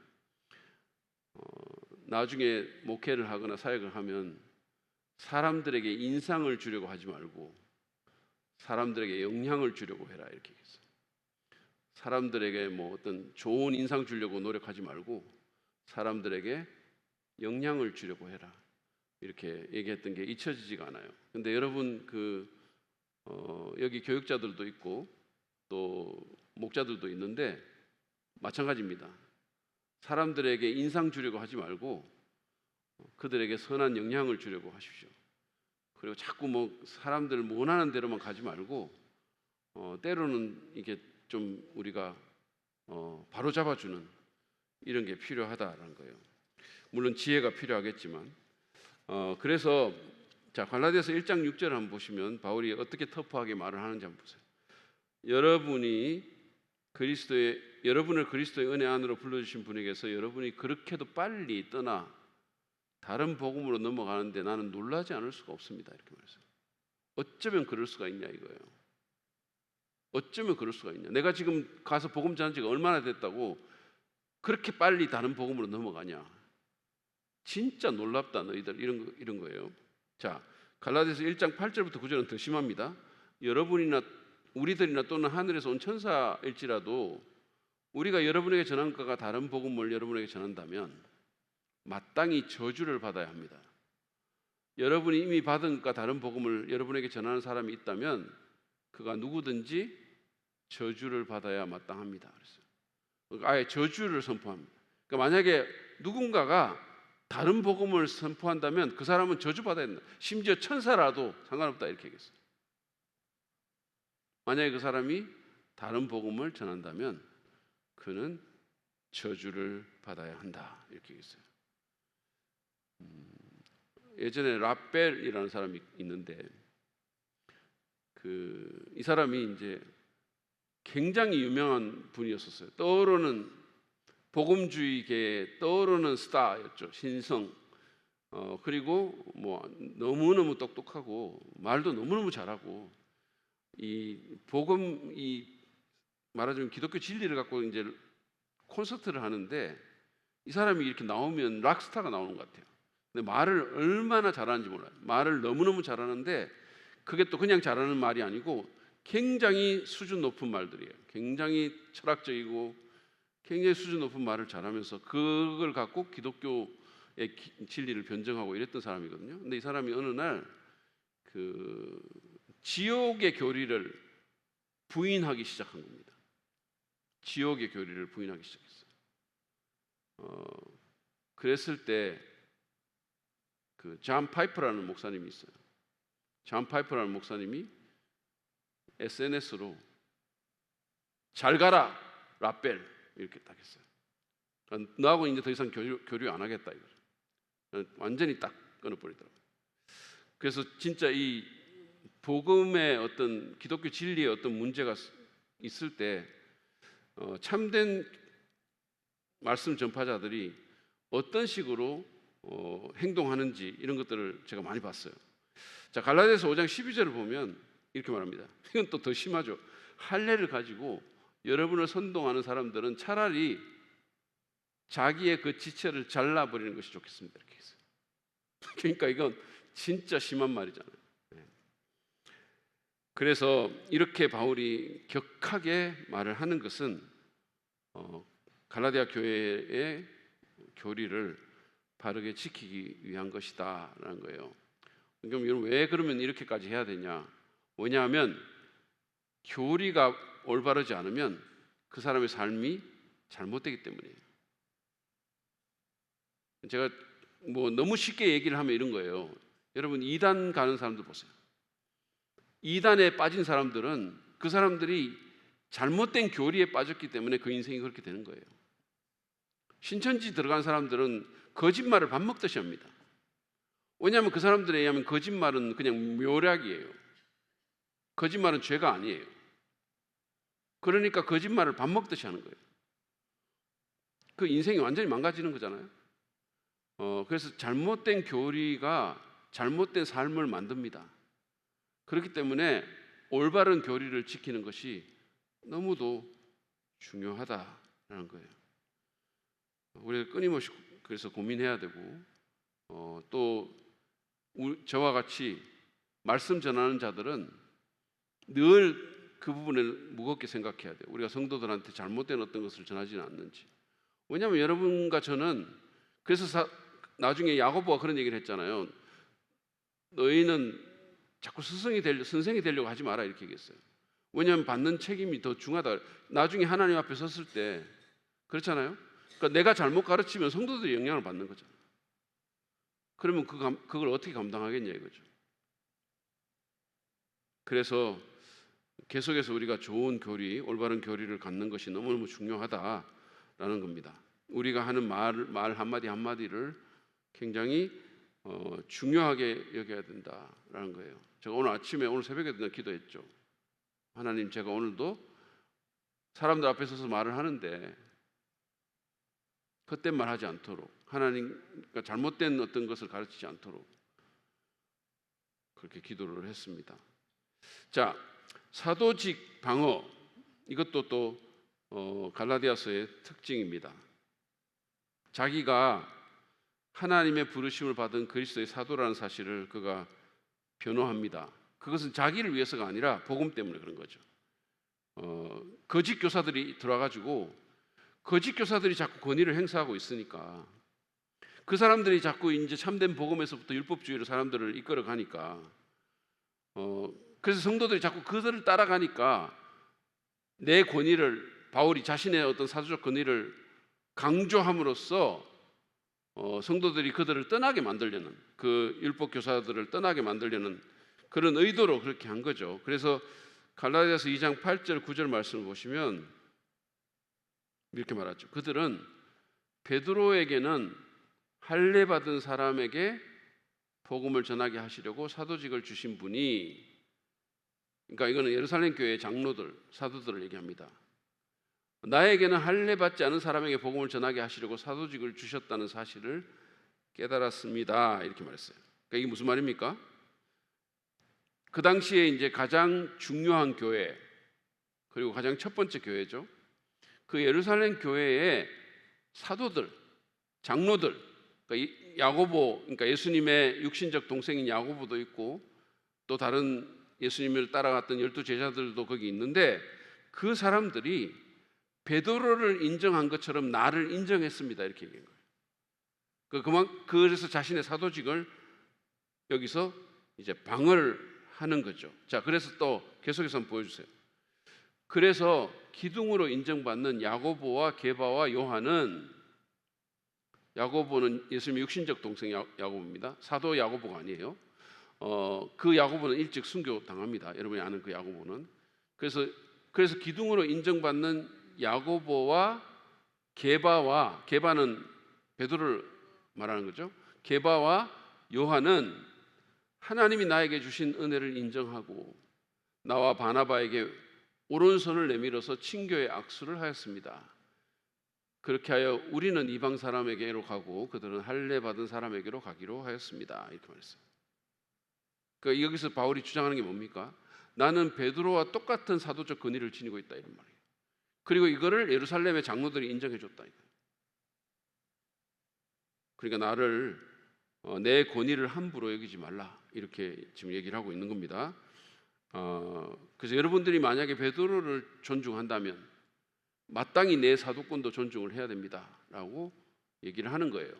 나중에 목회를 하거나 사역을 하면 사람들에게 인상을 주려고 하지 말고 사람들에게 영향을 주려고 해라 이렇게 얘기했어요. 사람들에게 뭐 어떤 좋은 인상 주려고 노력하지 말고 사람들에게 영향을 주려고 해라 이렇게 얘기했던 게 잊혀지지가 않아요. 근데 여러분 여기 교육자들도 있고 또 목자들도 있는데 마찬가지입니다. 사람들에게 인상 주려고 하지 말고 그들에게 선한 영향을 주려고 하십시오. 그리고 자꾸 뭐 사람들 원하는 대로만 가지 말고 때로는 이게 좀 우리가 바로 잡아주는 이런 게 필요하다라는 거예요. 물론 지혜가 필요하겠지만 그래서 자 갈라디아서 1장 6절 한번 보시면 바울이 어떻게 터프하게 말을 하는지 한번 보세요. 여러분을 그리스도의 은혜 안으로 불러주신 분에게서 여러분이 그렇게도 빨리 떠나 다른 복음으로 넘어가는데 나는 놀라지 않을 수가 없습니다. 이렇게 말했어요. 어쩌면 그럴 수가 있냐 이거예요. 어쩌면 그럴 수가 있냐. 내가 지금 가서 복음 전한 지가 얼마나 됐다고 그렇게 빨리 다른 복음으로 넘어가냐. 진짜 놀랍다 너희들 이런 거예요. 자 갈라디아서 1장 8절부터 9절은 더 심합니다. 여러분이나 우리들이나 또는 하늘에서 온 천사일지라도 우리가 여러분에게 전한 것과 다른 복음을 여러분에게 전한다면 마땅히 저주를 받아야 합니다. 여러분이 이미 받은 것과 다른 복음을 여러분에게 전하는 사람이 있다면 그가 누구든지 저주를 받아야 마땅합니다. 그랬어요. 아예 저주를 선포합니다. 그러니까 만약에 누군가가 다른 복음을 선포한다면 그 사람은 저주받아야 된다. 심지어 천사라도 상관없다 이렇게 얘기했어요. 만약에 그 사람이 다른 복음을 전한다면 그는 저주를 받아야 한다 이렇게 얘기했어요. 예전에 라벨이라는 사람이 있는데 이 사람이 이제 굉장히 유명한 분이었었어요. 떠오르는 복음주의계에 떠오르는 스타였죠. 신성. 그리고 뭐 너무너무 똑똑하고 말도 너무너무 잘하고 말하자면 기독교 진리를 갖고 이제 콘서트를 하는데 이 사람이 이렇게 나오면 락스타가 나오는 것 같아요. 근데 말을 얼마나 잘하는지 몰라요. 말을 너무너무 잘하는데 그게 또 그냥 잘하는 말이 아니고 굉장히 수준 높은 말들이에요. 굉장히 철학적이고 굉장히 수준 높은 말을 잘하면서 그걸 갖고 기독교의 진리를 변증하고 이랬던 사람이거든요. 근데 이 사람이 어느 날 그 지옥의 교리를 부인하기 시작한 겁니다. 지옥의 교리를 부인하기 시작했어요. 그랬을 때 그 존 파이퍼라는 목사님이 있어요. 존 파이퍼라는 목사님이 SNS로 잘 가라 라벨 이렇게 딱 했어요. 너하고 이제 더 이상 교류 안 하겠다 이거죠. 완전히 딱 끊어버리더라고요. 그래서 진짜 이 복음의 어떤 기독교 진리의 어떤 문제가 있을 때 참된 말씀 전파자들이 어떤 식으로 행동하는지 이런 것들을 제가 많이 봤어요. 자, 갈라디아서 5장 12절을 보면 이렇게 말합니다. 이건 또 더 심하죠. 할례를 가지고 여러분을 선동하는 사람들은 차라리 자기의 그 지체를 잘라버리는 것이 좋겠습니다. 이렇게 했어요. 그러니까 이건 진짜 심한 말이잖아요. 그래서 이렇게 바울이 격하게 말을 하는 것은 갈라디아 교회의 교리를 바르게 지키기 위한 것이다라는 거예요. 그럼 여러분 왜 그러면 이렇게까지 해야 되냐? 왜냐하면 교리가 올바르지 않으면 그 사람의 삶이 잘못되기 때문이에요. 제가 뭐 너무 쉽게 얘기를 하면 이런 거예요. 여러분 이단 가는 사람들 보세요. 이단에 빠진 사람들은 그 사람들이 잘못된 교리에 빠졌기 때문에 그 인생이 그렇게 되는 거예요. 신천지 들어간 사람들은 거짓말을 밥 먹듯이 합니다. 왜냐하면 그 사람들에 의하면 거짓말은 그냥 묘략이에요. 거짓말은 죄가 아니에요. 그러니까 거짓말을 밥 먹듯이 하는 거예요. 그 인생이 완전히 망가지는 거잖아요. 그래서 잘못된 교리가 잘못된 삶을 만듭니다. 그렇기 때문에 올바른 교리를 지키는 것이 너무도 중요하다라는 거예요. 우리가 끊임없이 그래서 고민해야 되고 또 저와 같이 말씀 전하는 자들은 늘 그 부분을 무겁게 생각해야 돼요. 우리가 성도들한테 잘못된 어떤 것을 전하지는 않는지. 왜냐하면 여러분과 저는 그래서 나중에 야고보가 그런 얘기를 했잖아요. 너희는 자꾸 선생이 되려고 하지 마라 이렇게 얘기했어요. 왜냐하면 받는 책임이 더 중하다. 나중에 하나님 앞에 섰을 때 그렇잖아요. 그러니까 내가 잘못 가르치면 성도들이 영향을 받는 거잖아요. 그러면 그걸 어떻게 감당하겠냐 이거죠. 그래서 계속해서 우리가 좋은 교리, 올바른 교리를 갖는 것이 너무너무 중요하다라는 겁니다. 우리가 하는 말 한마디 한마디를 굉장히 중요하게 여겨야 된다라는 거예요. 제가 오늘 아침에 오늘 새벽에 기도했죠. 하나님, 제가 오늘도 사람들 앞에 서서 말을 하는데 헛된 말 하지 않도록, 하나님과 잘못된 어떤 것을 가르치지 않도록 그렇게 기도를 했습니다. 자, 사도직 방어, 이것도 또 갈라디아서의 특징입니다. 자기가 하나님의 부르심을 받은 그리스도의 사도라는 사실을 그가 변호합니다. 그것은 자기를 위해서가 아니라 복음 때문에 그런 거죠. 거짓 교사들이 들어와가지고 거짓 교사들이 자꾸 권위를 행사하고 있으니까 그 사람들이 자꾸 이제 참된 복음에서부터 율법주의로 사람들을 이끌어 가니까 그래서 성도들이 자꾸 그들을 따라가니까 내 권위를, 바울이 자신의 어떤 사도적 권위를 강조함으로써 성도들이 그들을 떠나게 만들려는, 그 율법 교사들을 떠나게 만들려는 그런 의도로 그렇게 한 거죠. 그래서 갈라디아서 2장 8절 9절 말씀을 보시면 이렇게 말하죠. 그들은 베드로에게는 할례 받은 사람에게 복음을 전하게 하시려고 사도직을 주신 분이, 그러니까 이거는 예루살렘 교회의 장로들, 사도들을 얘기합니다. 나에게는 할례 받지 않은 사람에게 복음을 전하게 하시려고 사도직을 주셨다는 사실을 깨달았습니다. 이렇게 말했어요. 그러니까 이게 무슨 말입니까? 그 당시에 이제 가장 중요한 교회, 그리고 가장 첫 번째 교회죠. 그 예루살렘 교회의 사도들, 장로들, 그러니까 야고보, 그러니까 예수님의 육신적 동생인 야고보도 있고 또 다른 예수님을 따라갔던 12 제자들도 거기 있는데 그 사람들이 베드로를 인정한 것처럼 나를 인정했습니다. 이렇게 얘기한 거예요. 그래서 자신의 사도직을 여기서 이제 방어를 하는 거죠. 자, 그래서 또 계속해서 한번 보여주세요. 그래서 기둥으로 인정받는 야고보와 게바와 요한은, 야고보는 예수님의 육신적 동생 야고보입니다. 사도 야고보가 아니에요. 그 야고보는 일찍 순교 당합니다. 여러분이 아는 그 야고보는. 그래서 기둥으로 인정받는 야고보와 게바는 베드로를 말하는 거죠. 게바와 요한은 하나님이 나에게 주신 은혜를 인정하고 나와 바나바에게 오른손을 내밀어서 친교의 악수를 하였습니다. 그렇게 하여 우리는 이방 사람에게로 가고 그들은 할례 받은 사람에게로 가기로 하였습니다. 이렇게 말했어요. 그러니까 여기서 바울이 주장하는 게 뭡니까? 나는 베드로와 똑같은 사도적 권위를 지니고 있다, 이런 말이에요. 그리고 이거를 예루살렘의 장로들이 인정해 줬다. 그러니까 나를 내 권위를 함부로 여기지 말라, 이렇게 지금 얘기를 하고 있는 겁니다. 그래서 여러분들이 만약에 베드로를 존중한다면 마땅히 내 사도권도 존중을 해야 됩니다라고 얘기를 하는 거예요.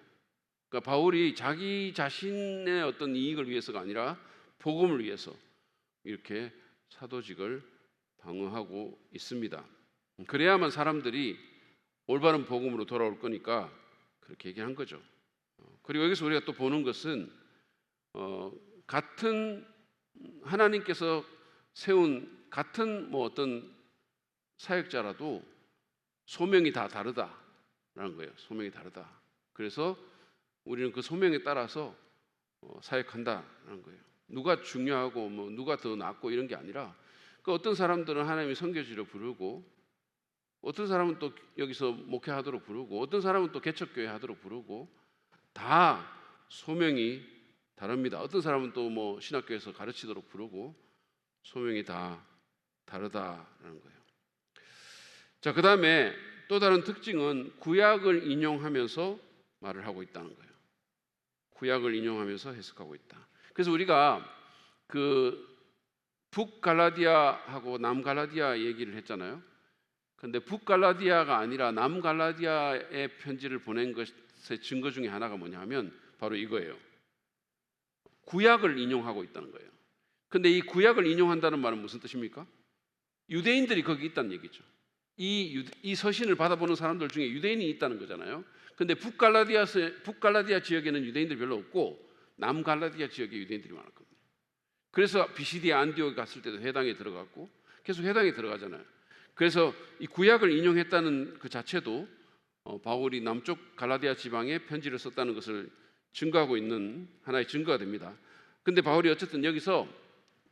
그러니까 바울이 자기 자신의 어떤 이익을 위해서가 아니라 복음을 위해서 이렇게 사도직을 방어하고 있습니다. 그래야만 사람들이 올바른 복음으로 돌아올 거니까 그렇게 얘기한 거죠. 그리고 여기서 우리가 또 보는 것은 같은 하나님께서 세운 같은 어떤 사역자라도 소명이 다 다르다라는 거예요. 소명이 다르다. 그래서 우리는 그 소명에 따라서 사역한다라는 거예요. 누가 중요하고 누가 더 낫고 이런 게 아니라, 그 어떤 사람들은 하나님이 선교지로 부르고, 어떤 사람은 또 여기서 목회하도록 부르고, 어떤 사람은 또 개척교회 하도록 부르고, 다 소명이 다릅니다. 어떤 사람은 또 신학교에서 가르치도록 부르고, 소명이 다 다르다라는 거예요. 자, 그 다음에 또 다른 특징은 구약을 인용하면서 말을 하고 있다는 거예요. 구약을 인용하면서 해석하고 있다. 그래서 우리가 그 북갈라디아하고 남갈라디아 얘기를 했잖아요. 그런데 북갈라디아가 아니라 남갈라디아의 편지를 보낸 것의 증거 중에 하나가 뭐냐면 바로 이거예요. 구약을 인용하고 있다는 거예요. 그런데 이 구약을 인용한다는 말은 무슨 뜻입니까? 유대인들이 거기 있다는 얘기죠. 이 서신을 받아보는 사람들 중에 유대인이 있다는 거잖아요. 그런데 북갈라디아 지역에는 유대인들이 별로 없고 남갈라디아 지역에 유대인들이 많을 겁니다. 그래서 비시디아 안디옥에 갔을 때도 회당에 들어갔고 계속 회당에 들어가잖아요. 그래서 이 구약을 인용했다는 그 자체도 바울이 남쪽 갈라디아 지방에 편지를 썼다는 것을 증거하고 있는 하나의 증거가 됩니다. 그런데 바울이 어쨌든 여기서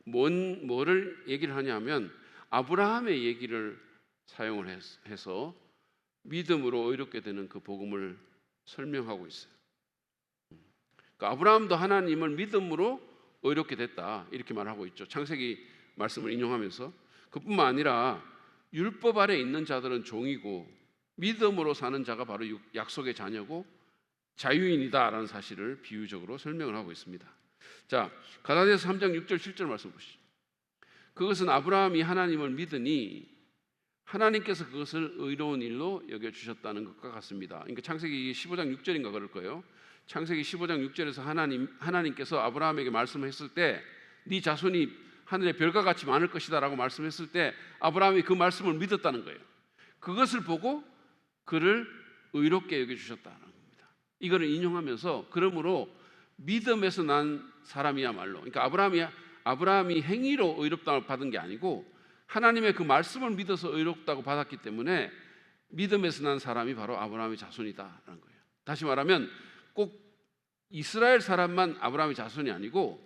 뭐를 얘기를 하냐면 아브라함의 얘기를 사용을 해서 믿음으로 의롭게 되는 그 복음을 설명하고 있어요. 그러니까 아브라함도 하나님을 믿음으로 의롭게 됐다, 이렇게 말하고 있죠. 창세기 말씀을 인용하면서. 그뿐만 아니라 율법 아래 있는 자들은 종이고 믿음으로 사는 자가 바로 약속의 자녀고 자유인이다라는 사실을 비유적으로 설명을 하고 있습니다. 자, 갈라디아서 3장 6절 7절 말씀 보시죠. 그것은 아브라함이 하나님을 믿으니 하나님께서 그것을 의로운 일로 여겨주셨다는 것과 같습니다. 그러니까 창세기 15장 6절인가 그럴 거예요. 창세기 15장 6절에서 하나님께서 아브라함에게 말씀했을 때 네 자손이 하늘의 별과 같이 많을 것이다 라고 말씀했을 때 아브라함이 그 말씀을 믿었다는 거예요. 그것을 보고 그를 의롭게 여겨주셨다는 겁니다. 이거를 인용하면서 그러므로 믿음에서 난 사람이야말로, 그러니까 아브라함이 행위로 의롭다고 받은 게 아니고 하나님의 그 말씀을 믿어서 의롭다고 받았기 때문에 믿음에서 난 사람이 바로 아브라함의 자손이다라는 거예요. 다시 말하면 꼭 이스라엘 사람만 아브라함의 자손이 아니고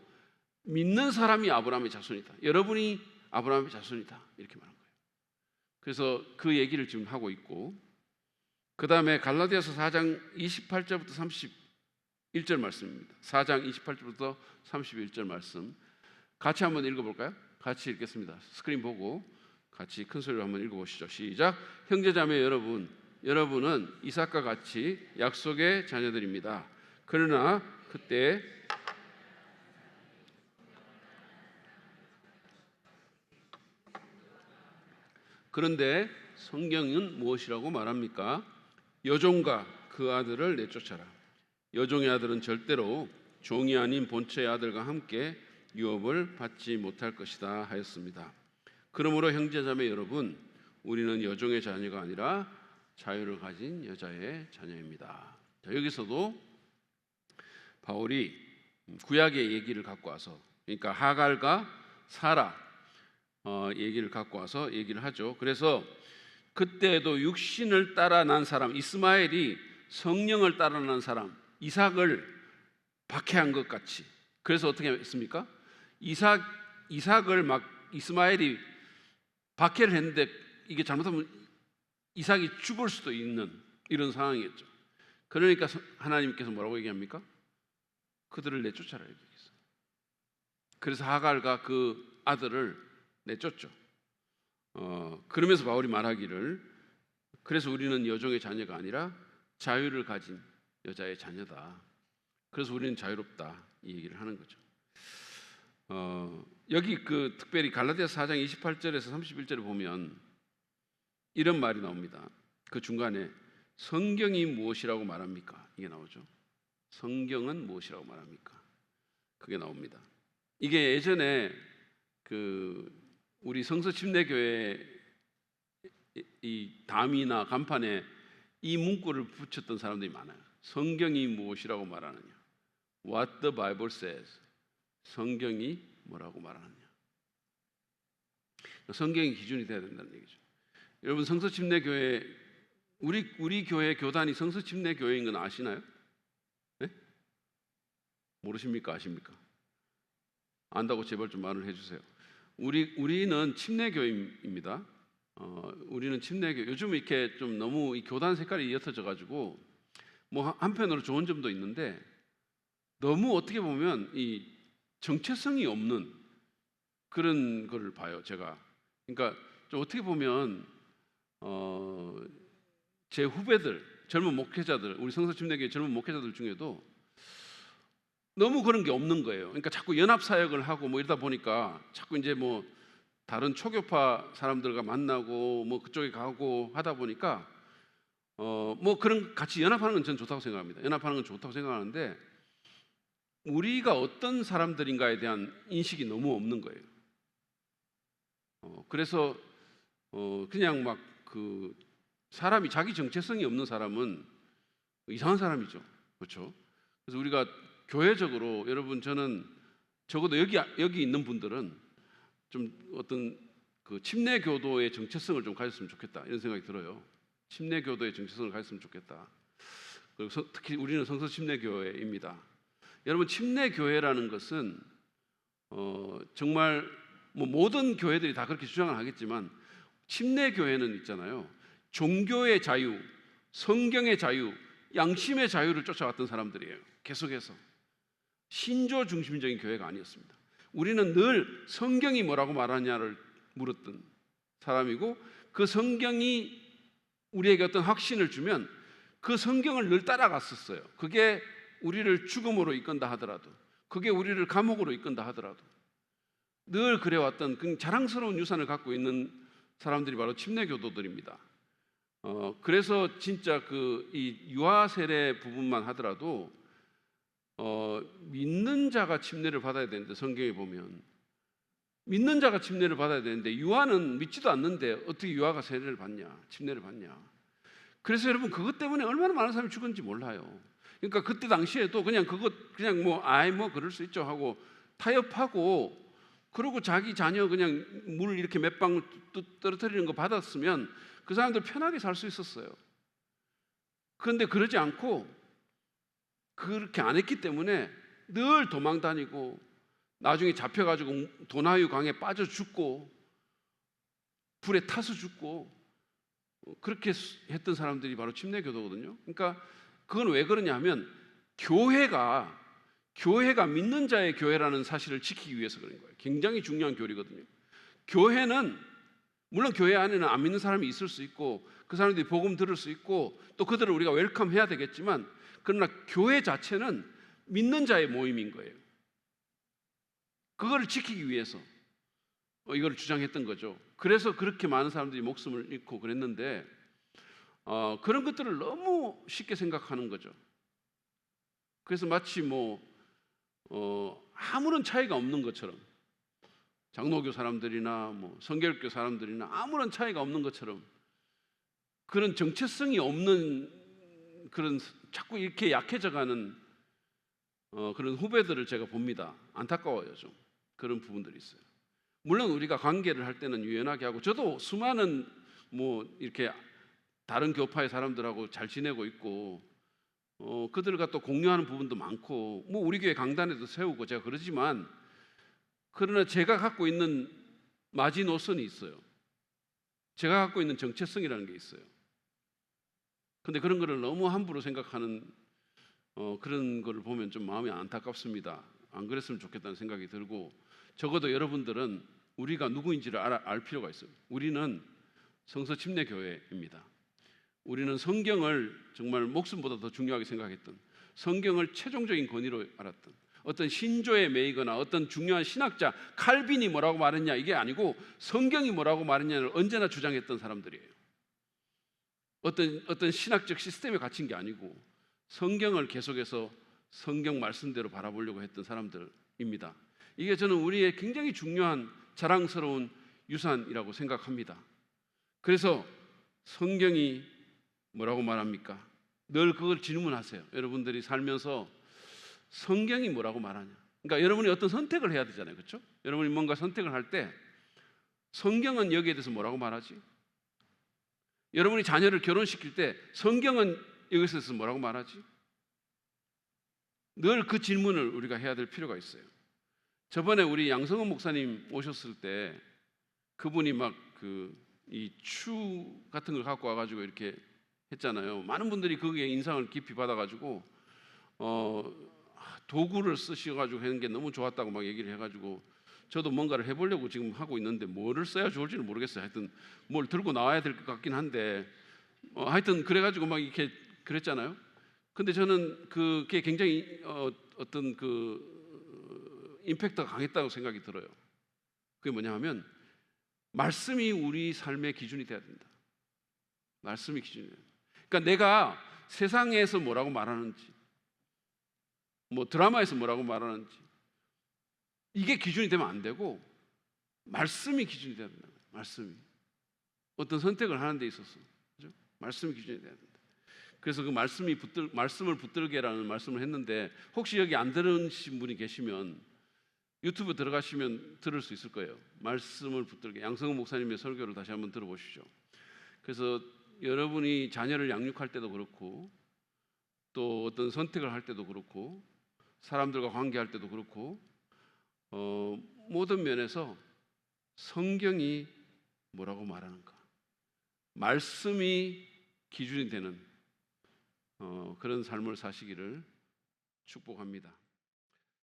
믿는 사람이 아브라함의 자손이다. 여러분이 아브라함의 자손이다, 이렇게 말한 거예요. 그래서 그 얘기를 지금 하고 있고, 그 다음에 갈라디아서 4장 28절부터 31절 말씀입니다. 4장 28절부터 31절 말씀 같이 한번 읽어볼까요? 같이 읽겠습니다. 스크린 보고 같이 큰 소리로 한번 읽어보시죠. 시작. 형제자매 여러분은 이삭과 같이 약속의 자녀들입니다. 그러나 그런데 성경은 무엇이라고 말합니까? 여종과 그 아들을 내쫓아라. 여종의 아들은 절대로 종이 아닌 본처의 아들과 함께 유업을 받지 못할 것이다 하였습니다. 그러므로 형제자매 여러분, 우리는 여종의 자녀가 아니라 자유를 가진 여자의 자녀입니다. 자, 여기서도 바울이 구약의 얘기를 갖고 와서, 그러니까 하갈과 사라 얘기를 갖고 와서 얘기를 하죠. 그래서 그때도 육신을 따라 난 사람, 이스마엘이 성령을 따라 난 사람, 이삭을 박해한 것 같이. 그래서 어떻게 했습니까? 이삭을 막 이스마엘이 박해를 했는데 이게 잘못하면 이삭이 죽을 수도 있는 이런 상황이었죠. 그러니까 하나님께서 뭐라고 얘기합니까? 그들을 내쫓아라 얘기했어요. 그래서 하갈과 그 아들을 내쫓죠. 그러면서 바울이 말하기를, 그래서 우리는 여종의 자녀가 아니라 자유를 가진 여자의 자녀다. 그래서 우리는 자유롭다, 이 얘기를 하는 거죠. 여기 그 특별히 갈라디아서 4장 28절에서 31절을 보면 이런 말이 나옵니다. 그 중간에 성경이 무엇이라고 말합니까? 이게 나오죠. 성경은 무엇이라고 말합니까? 그게 나옵니다. 이게 예전에 그 우리 성서 침례교회 이 담이나 간판에 이 문구를 붙였던 사람들이 많아요. 성경이 무엇이라고 말하느냐? What the Bible says. 성경이 뭐라고 말하느냐? 성경이 기준이 돼야 된다는 얘기죠. 여러분, 성서 침례교회, 우리 교회 교단이 성서 침례교회인 건 아시나요? 네? 모르십니까? 아십니까? 안다고 제발 좀 말을 해주세요. 우리는 침례교회입니다. 우리는 침례교. 요즘 이렇게 좀 너무 이 교단 색깔이 옅어져 가지고 뭐 한편으로 좋은 점도 있는데 너무 어떻게 보면 이 정체성이 없는 그런 걸 봐요, 제가. 그러니까 좀 어떻게 보면 제 후배들, 젊은 목회자들, 우리 성서 침례교회 젊은 목회자들 중에도 너무 그런 게 없는 거예요. 그러니까 자꾸 연합 사역을 하고 뭐 이러다 보니까 자꾸 이제 뭐 다른 초교파 사람들과 만나고 뭐 그쪽에 가고 하다 보니까 뭐 그런 같이 연합하는 건 저는 좋다고 생각합니다. 연합하는 건 좋다고 생각하는데 우리가 어떤 사람들인가에 대한 인식이 너무 없는 거예요. 그래서 그냥 막 그 사람이 자기 정체성이 없는 사람은 이상한 사람이죠. 그렇죠? 그래서 우리가 교회적으로 여러분, 저는 적어도 여기 있는 분들은 좀 어떤 그 침례교도의 정체성을 좀 가졌으면 좋겠다, 이런 생각이 들어요. 침례교도의 정체성을 가졌으면 좋겠다. 그리고 특히 우리는 성서 침례교회입니다. 여러분, 침례교회라는 것은 정말 뭐 모든 교회들이 다 그렇게 주장을 하겠지만 침례교회는 있잖아요. 종교의 자유, 성경의 자유, 양심의 자유를 쫓아왔던 사람들이에요. 계속해서 신조 중심적인 교회가 아니었습니다. 우리는 늘 성경이 뭐라고 말하냐를 물었던 사람이고, 그 성경이 우리에게 어떤 확신을 주면 그 성경을 늘 따라갔었어요. 그게 우리를 죽음으로 이끈다 하더라도, 그게 우리를 감옥으로 이끈다 하더라도 늘 그래왔던 그 자랑스러운 유산을 갖고 있는 사람들이 바로 침례교도들입니다. 그래서 진짜 그 이 유아 세례 부분만 하더라도 믿는 자가 침례를 받아야 되는데, 성경에 보면 믿는 자가 침례를 받아야 되는데 유아는 믿지도 않는데 어떻게 유아가 세례를 받냐, 침례를 받냐. 그래서 여러분, 그것 때문에 얼마나 많은 사람이 죽었는지 몰라요. 그러니까 그때 당시에도 그냥 뭐 그럴 수 있죠 하고 타협하고, 그리고 자기 자녀 그냥 물 이렇게 몇 방울 떨어뜨리는 거 받았으면 그 사람들 편하게 살 수 있었어요. 그런데 그러지 않고 그렇게 안 했기 때문에 늘 도망 다니고 나중에 잡혀가지고 도나유 강에 빠져 죽고 불에 타서 죽고 그렇게 했던 사람들이 바로 침례교도거든요. 그러니까 그건 왜 그러냐 하면 교회가 믿는 자의 교회라는 사실을 지키기 위해서 그런 거예요. 굉장히 중요한 교리거든요. 교회는 물론 교회 안에는 안 믿는 사람이 있을 수 있고 그 사람들이 복음 들을 수 있고 또 그들을 우리가 웰컴해야 되겠지만, 그러나 교회 자체는 믿는 자의 모임인 거예요. 그거를 지키기 위해서. 이걸 주장했던 거죠. 그래서 그렇게 많은 사람들이 목숨을 잃고 그랬는데 그런 것들을 너무 쉽게 생각하는 거죠. 그래서 마치 아무런 차이가 없는 것처럼, 장로교 사람들이나 성결교 사람들이나 아무런 차이가 없는 것처럼, 그런 정체성이 없는 그런 자꾸 이렇게 약해져가는 그런 후배들을 제가 봅니다. 안타까워요. 좀 그런 부분들이 있어요. 물론 우리가 관계를 할 때는 유연하게 하고, 저도 수많은 이렇게 다른 교파의 사람들하고 잘 지내고 있고 그들과 또 공유하는 부분도 많고 우리 교회 강단에도 세우고 제가 그러지만, 그러나 제가 갖고 있는 마지노선이 있어요. 제가 갖고 있는 정체성이라는 게 있어요. 근데 그런 거를 너무 함부로 생각하는 그런 거를 보면 좀 마음이 안타깝습니다. 안 그랬으면 좋겠다는 생각이 들고, 적어도 여러분들은 우리가 누구인지를 알 필요가 있어요. 우리는 성서 침례 교회입니다. 우리는 성경을 정말 목숨보다 더 중요하게 생각했던, 성경을 최종적인 권위로 알았던, 어떤 신조에 매이거나 어떤 중요한 신학자 칼빈이 뭐라고 말했냐 이게 아니고 성경이 뭐라고 말했냐를 언제나 주장했던 사람들이에요. 어떤 신학적 시스템에 갇힌 게 아니고 성경을 계속해서 성경 말씀대로 바라보려고 했던 사람들입니다. 이게 저는 우리의 굉장히 중요한 자랑스러운 유산이라고 생각합니다. 그래서 성경이 뭐라고 말합니까? 늘 그걸 질문하세요. 여러분들이 살면서 성경이 뭐라고 말하냐. 그러니까 여러분이 어떤 선택을 해야 되잖아요. 그렇죠? 여러분이 뭔가 선택을 할 때 성경은 여기에 대해서 뭐라고 말하지? 여러분이 자녀를 결혼시킬 때 성경은 여기서 뭐라고 말하지? 늘 그 질문을 우리가 해야 될 필요가 있어요. 저번에 우리 양성원 목사님 오셨을 때 그분이 막 이 추 같은 걸 갖고 와가지고 이렇게 했잖아요. 많은 분들이 거기에 인상을 깊이 받아가지고 도구를 쓰셔가지고 하는 게 너무 좋았다고 막 얘기를 해가지고, 저도 뭔가를 해보려고 지금 하고 있는데 뭐를 써야 좋을지는 모르겠어요. 하여튼 뭘 들고 나와야 될 것 같긴 한데 하여튼 그래가지고 막 이렇게 그랬잖아요. 근데 저는 그게 굉장히 어떤 임팩트가 강했다고 생각이 들어요. 그게 뭐냐 하면 말씀이 우리 삶의 기준이 돼야 된다. 말씀이 기준이 돼야 된다. 그러니까 내가 세상에서 뭐라고 말하는지, 드라마에서 뭐라고 말하는지 이게 기준이 되면 안 되고 말씀이 기준이 돼야 된다. 말씀이 어떤 선택을 하는 데 있어서, 그렇죠? 말씀이 기준이 돼야 된다. 그래서 그 말씀을 붙들게라는 말씀을 했는데, 혹시 여기 안 들으신 분이 계시면 유튜브 들어가시면 들을 수 있을 거예요. 말씀을 붙들게, 양성훈 목사님의 설교를 다시 한번 들어보시죠. 그래서 여러분이 자녀를 양육할 때도 그렇고 또 어떤 선택을 할 때도 그렇고 사람들과 관계할 때도 그렇고 모든 면에서 성경이 뭐라고 말하는가, 말씀이 기준이 되는 그런 삶을 사시기를 축복합니다.